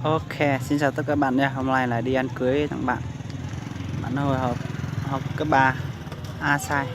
Ok, xin chào tất cả các bạn nha. Hôm nay là đi ăn cưới thằng bạn. Bạn hồi học cấp 3 A sai.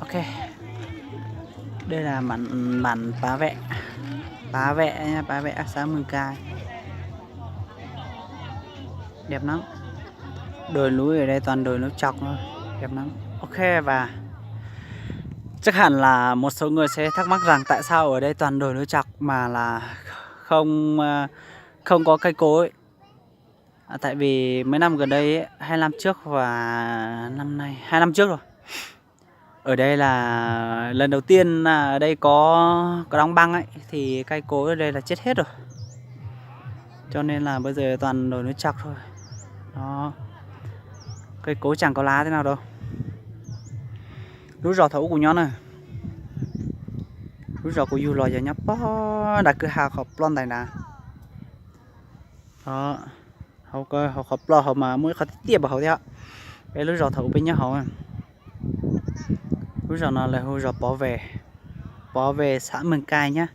Ok. Đây là bản Pá Vẹ. Pá Vẹ nha, Pá Vẹ xã Mường Cai. Đẹp lắm. Đồi núi ở đây toàn đồi núi chọc thôi, đẹp lắm. Ok, và chắc hẳn là một số người sẽ thắc mắc rằng tại sao ở đây toàn đồi núi chọc mà là không có cây cối. Tại vì mấy năm gần đây ấy, 2 năm trước và năm nay 2 năm trước rồi. Ở đây là lần đầu tiên ở đây có đóng băng ấy thì cây cối ở đây là chết hết rồi. Cho nên là bây giờ toàn đồi núi chọc thôi. Đó. Cây cối chẳng có lá thế nào đâu. Rú rò thấu của nhóm này. Rú rò của du lò giờ nhá bó đã cứ hào họp lon tài nà. Đó. Hầu coi họp lo họp mà mỗi khát tiếp vào hầu theo. Cái rú rò thấu bên nhá hầu. Rú rò nó là rú rò bỏ về xã Mường Cai nhá.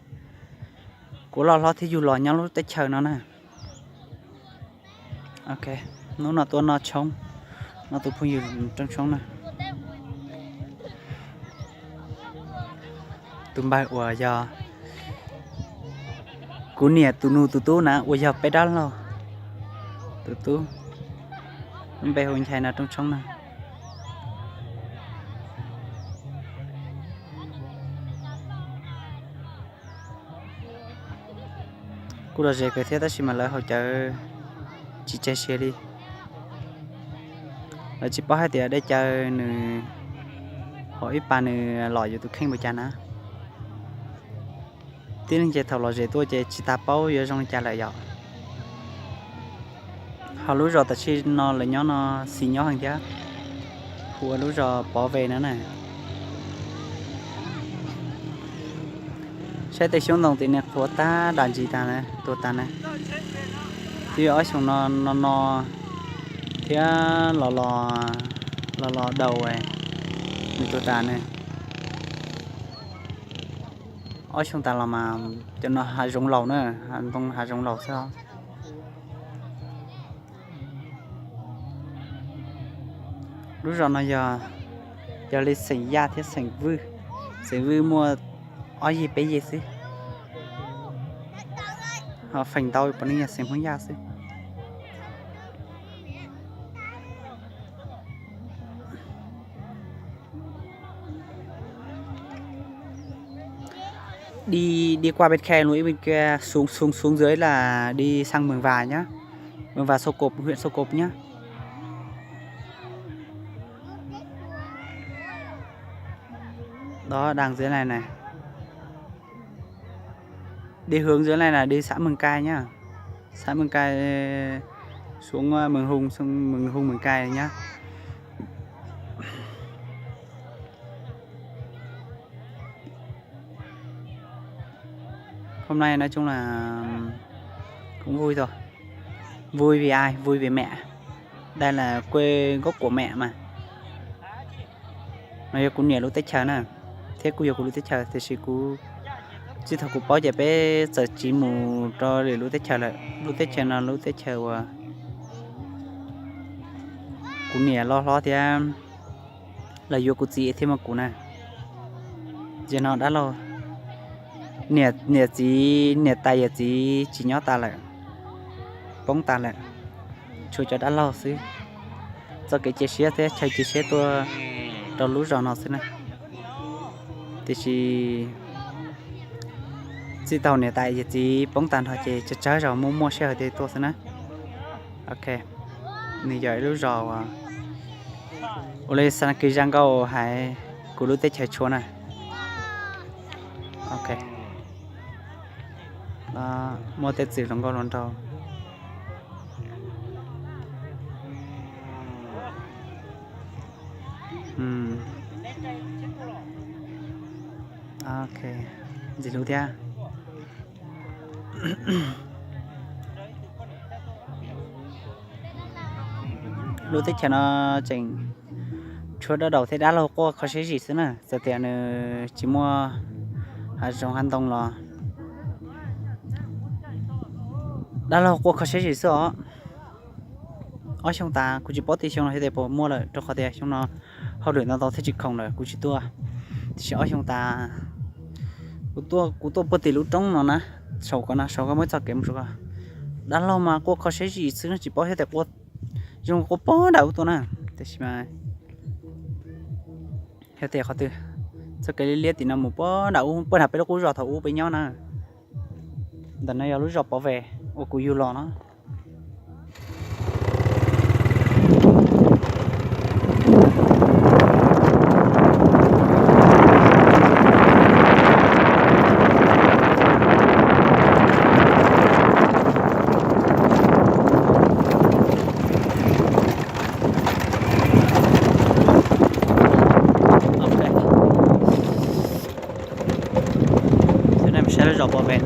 Của lo thì dù lò nhau lúc tới chờ nó nè. Ok, nó tôi nó trống, nó tôi phun nhiều trong trống này. Tụi bay ở giờ cú nè tụi nu tụi tú nè ở giờ bé đó lo tụi tú bé hồi chạy nào trong trống này. Cú là gì cái thế ta chỉ mà lại hỗ trợ chị chạy xe đi là chị bảo hai tiền để chờ nè hỏi ba nè lòi cho tụi khen bữa cha nè tiếng chạy thầu lòi gì tôi chạy chị ta bảo giờ trong cha lại dọ họ lúc rồi ta chỉ nó là nó xì nhỏ hơn chứ của lúc rồi bỏ về nữa này sẽ tới xuống đồng tiền này của ta đàn gì ta này tôi ta này thì ở xuống nó thì lò đầu này mình tôi ta này ở xuống ta là mà cho nó hai rung lầu nữa anh không hai rung lầu sao lúc rồi nó giờ đi sinh ra thì sinh vư mua ở gì bé gì xí họ phành tao bọn này sinh không ra xí đi qua bên khe núi bên kia xuống dưới là đi sang Mường Vài nhá, Mường Vài Sô Cộp, huyện Sô Cộp nhá. Đó đang dưới này này, đi hướng dưới này là đi xã Mường Cai nhá, xã Mường Cai xuống Mường Hung Mường Cai nhá. Hôm nay nói chung là cũng vui rồi. Vui vì ai? Vui vì mẹ. Đây là quê gốc của mẹ mà. Nói cũng nhiều lúc Tết chờ nè. Thế cô giờ cũng lúc Tết chờ thì chị cũng chứ thật cũng bao giờ bé giờ chỉ mù cho để lúc Tết chờ lại. Lúc Tết chờ nào lúc Tết chờ à. Cũng nhiều lo thì là vô cụ chị thêm một cụ này. Giờ nó đã lo. Nè tay chỉ nhó ta lại bóng ta lại chui cho đã lo xí cho cái chia sẻ thế chơi chia sẻ tôi cho lú rồi nó xí này thì chỉ tàu nè tay chỉ bóng tàn thôi chỉ cho trái rồi mua xe thì tôi xí này ok nè giờ lú rồi ở đây sang kia giang câu hay của lũ tết chạy chua này. Ok đó mua tết gì trong con luôn đâu. Ok gì luôn thia. Lũ tết chạy nó chỉnh chúa đó đầu thế đã lâu qua khó xí gì xứ nè giờ tiền chỉ mua hai trong hành động là đã lâu qua khó xí gì xứ ở trong ta cũng chỉ bỏ tiền trong nó thế để mua lại cho khó tiền trong nó họ được nó tao thế chỉ không rồi cũng chỉ tua thì ở trong ta cũng tua bỏ tiền lúc trong nó nè sầu cái mới cho kiếm rồi đã lâu mà qua khó xí gì xứ nó chỉ bỏ hết để qua trong có bỏ đầu tôi nè thế mà theo tiền họ từ sau cái liệt thì nó một bữa đậu bữa nào bây giờ cũng rò thầu với nhau nè đợt này lúc rò bỏ về ô cũng yêu lo nó sẽ rò bỏ về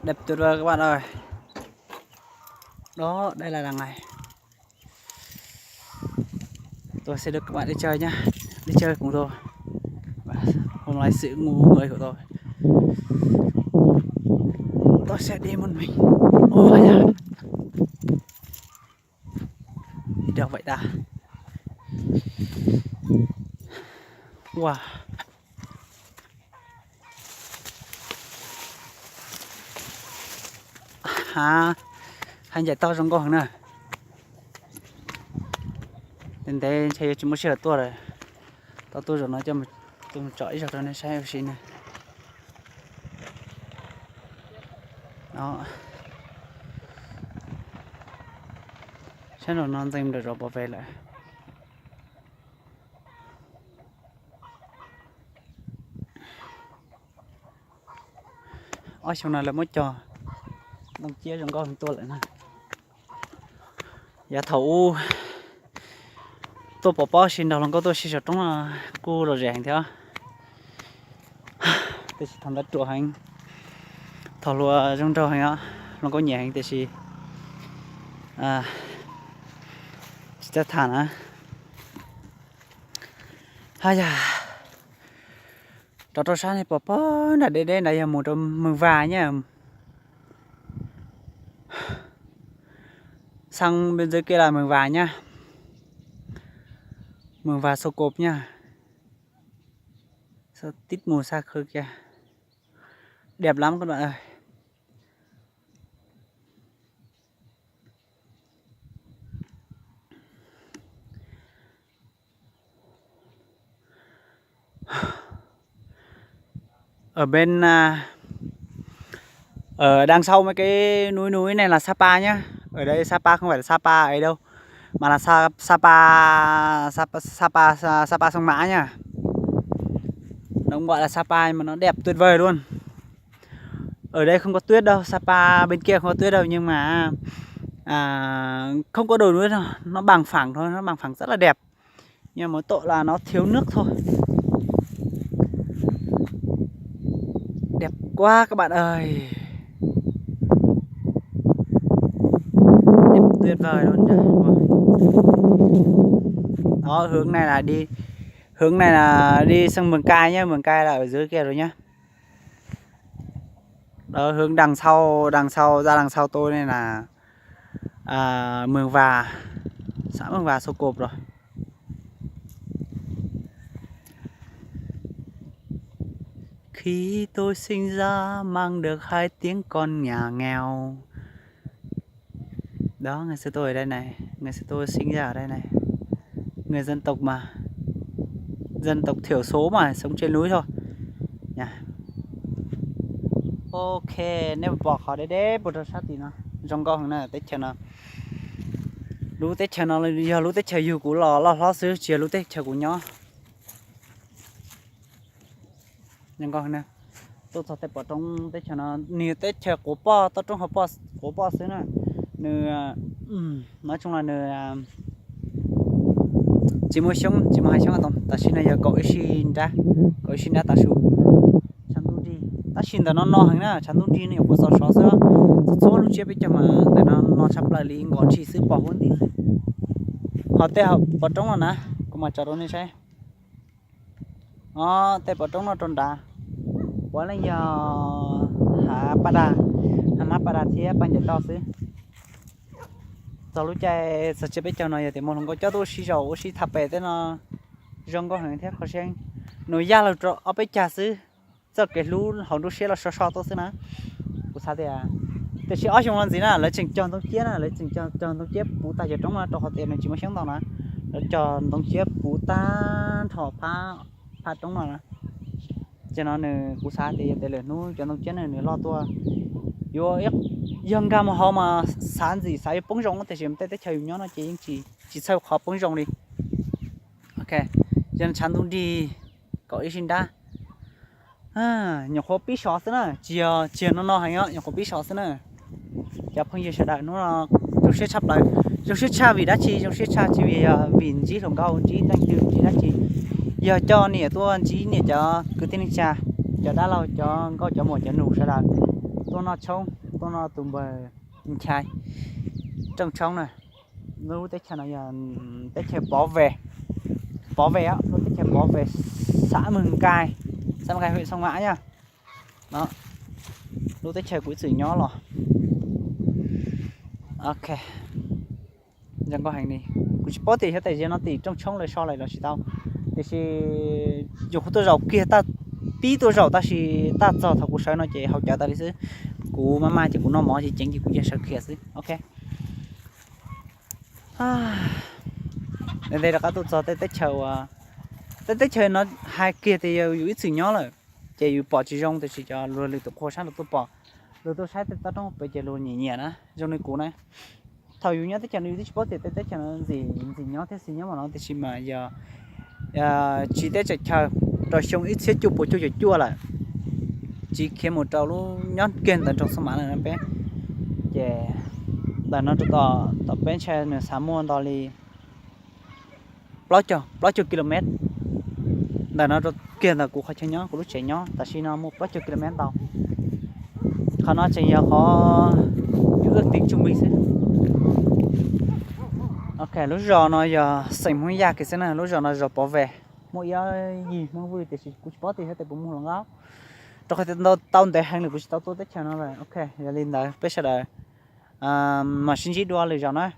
đẹp tuyệt vời các bạn ơi. Đó đây là làng này, tôi sẽ được các bạn đi chơi nhá, đi chơi cùng tôi. Hôm nay sự ngu người của tôi sẽ đi một mình. Ôi nha, đi đâu vậy ta? Wow, hành giải to trong con nè, đến đây chơi chúng mới sửa tua rồi, tao tôi rồi nói cho tôi chọi rồi cho nên sai xin này, đó, xem rồi non dành được rồi bỏ về lại. Ở trong này là mới trò đồng chia trong con tôi lại nè, giá thấu tôi bỏ xin đầu lần có tôi xin trong là cô rồi rẻ theo tôi sẽ thằng đất trụ hành thầu lúa trong trâu hành á nó có nhẹ hành tôi sẽ thản á hay da trò sáng này bỏ là đây là một trong mừng vàng nhá, sang bên dưới kia là mừng vàng nhá, mừng vàng sô cộp nhá, sao tít mù xa khơi kia đẹp lắm các bạn ơi. Ở bên ở đằng sau mấy cái núi này là Sapa nhá. Ở đây Sapa không phải là Sapa ấy đâu, mà là Sapa sông Mã nhá. Nó cũng gọi là Sapa mà nó đẹp tuyệt vời luôn. Ở đây không có tuyết đâu, Sapa bên kia không có tuyết đâu, nhưng mà không có đồi núi đâu, nó bằng phẳng thôi, nó bằng phẳng rất là đẹp. Nhưng mà mỗi tội là nó thiếu nước thôi. quá các bạn ơi. Tuyệt vời luôn. Đó, hướng này là đi sang Mường Cai nhá, Mường Cai là ở dưới kia rồi nhá. Đó, hướng đằng sau ra đằng sau tôi này là Mường Và, xã Mường Và Sô Cộp rồi. Khi tôi sinh ra mang được 2 tiếng con nhà nghèo. Đó, ngày xưa tôi ở đây này, ngày xưa tôi sinh ra ở đây này. Người dân tộc mà, dân tộc thiểu số mà, sống trên núi thôi nha. Ok, nếu bỏ khỏi đây bộ đồ sát thì nó trong con này tết chờ nó lú tết chờ nó giờ lú tết chờ yêu của lo xứ chia lú tết chờ của nhỏ nhân con này tôi thật tết bỏ trong tết chờ nó nhiều tết chờ của po tôi trong hộp po xứ này nửa nói chung là nửa chỉ một hai sống ở ta xin là giờ cậu xin ra ta su chăn tu đi ta xin là nó hàng nè chăn tu đi này có số lúc chia bây giờ mà để nó sắp lại liền gọi chỉ xứ bỏ hơn đi họ tê họ bỏ trống rồi nè cũng mà chờ đó này xem tê bỏ trống nó tròn đà quá là giờ hạ ba đà thì bạn giờ to xứ sau lúc chạy sẽ chơi bây giờ này thì một lần có cho tôi xí dầu xí tháp bể thế nó rong có hàng thế khó xem nồi da là ở bây giờ xứ giờ cái lú họ đu xe là so tôi xứ nè của sao thế à thì chỉ ở trong làm gì nè lấy chừng tròn tông chiết nè lấy chừng tròn tông chiết bù ta giờ trong là trong họ tiền này chỉ mới sáng tao nè lấy tròn tông chiết bù ta thọ pha trong mà cho nó nè của sao thì để lấy nuôi tròn tông chiết này nè lo tua vô ít dân ca mà họ mà sản gì sai bông rong thì chúng ta tới chơi nhau nó chỉ sao họ bông rong đi ok dân sản xuất đi có ý xin đa nhiều khó biết sao thế này chiều nó hay á nhiều khó biết sao thế này giờ phong giờ sẽ đại nó chúng sẽ sắp lại chúng sẽ cha vì đã chi chúng sẽ cha chỉ vì chỉ thằng cao chỉ đang từ chỉ đã chi giờ cho nè tôi chỉ nè cho cứ tin cha cho đã lâu cho có cho một cho nụ sẽ đại tôi nó trông tôi nó tụm bờ chai trong này nó tết cha này giờ tết cha bỏ về á nó tết cha bỏ về xã Mường Cai huyện Sông Mã nha đó lúc tết cha cuối sửi nhỏ rồi ok chẳng có hành đi cũng chỉ bỏ thì hết tại nó thì trong lại so lại là chỉ tao thì chỉ dùng tôi rau kia ta tí tôi rau ta chỉ ta cho thằng cuộc sống nó chỉ học trả ta đi xứ cú mama chỉ cũng nó mỏ chỉ chính chỉ cũng giờ sợ kia xứ ok đây là các tôi cho tết chờ nó hai kia thì ít sự nhỏ rồi chỉ bỏ chỉ rong thì chỉ cho luôn được khó sáng được tôi bỏ rồi tôi sai tết trong bây giờ luôn nhẹ nhẹ đó trong này cũ này thầu yếu nhá tết chờ nó ít bỏ thì tết chờ nó gì nhỏ thế gì nhỏ mà nó thì chỉ mà giờ chỉ tết chờ rồi xong ít sẽ chụp bộ chua lại chỉ khi một trâu luôn nhón kiên tận trong sông mã này nó bé chè là nó tọt bên xe nửa sáu môn to li bao nhiêu km là nó kiên là cũng khó chơi nhó cũng lúc chạy nhó ta xin nó một bao nhiêu km tàu khó nó chạy nhiều khó ước tính trung bình xí ok lúc giờ nó giờ sành muốn ra cái xe này lúc giờ nó giờ bỏ về mỗi gì muốn vui thì chỉ cũng bỏ thì hết thì cũng muốn lắm cho cái tao để hàng được cũng tao tốt tất cả nó rồi ok giờ lên đây bây giờ mà xin chỉ đua lời rồi nói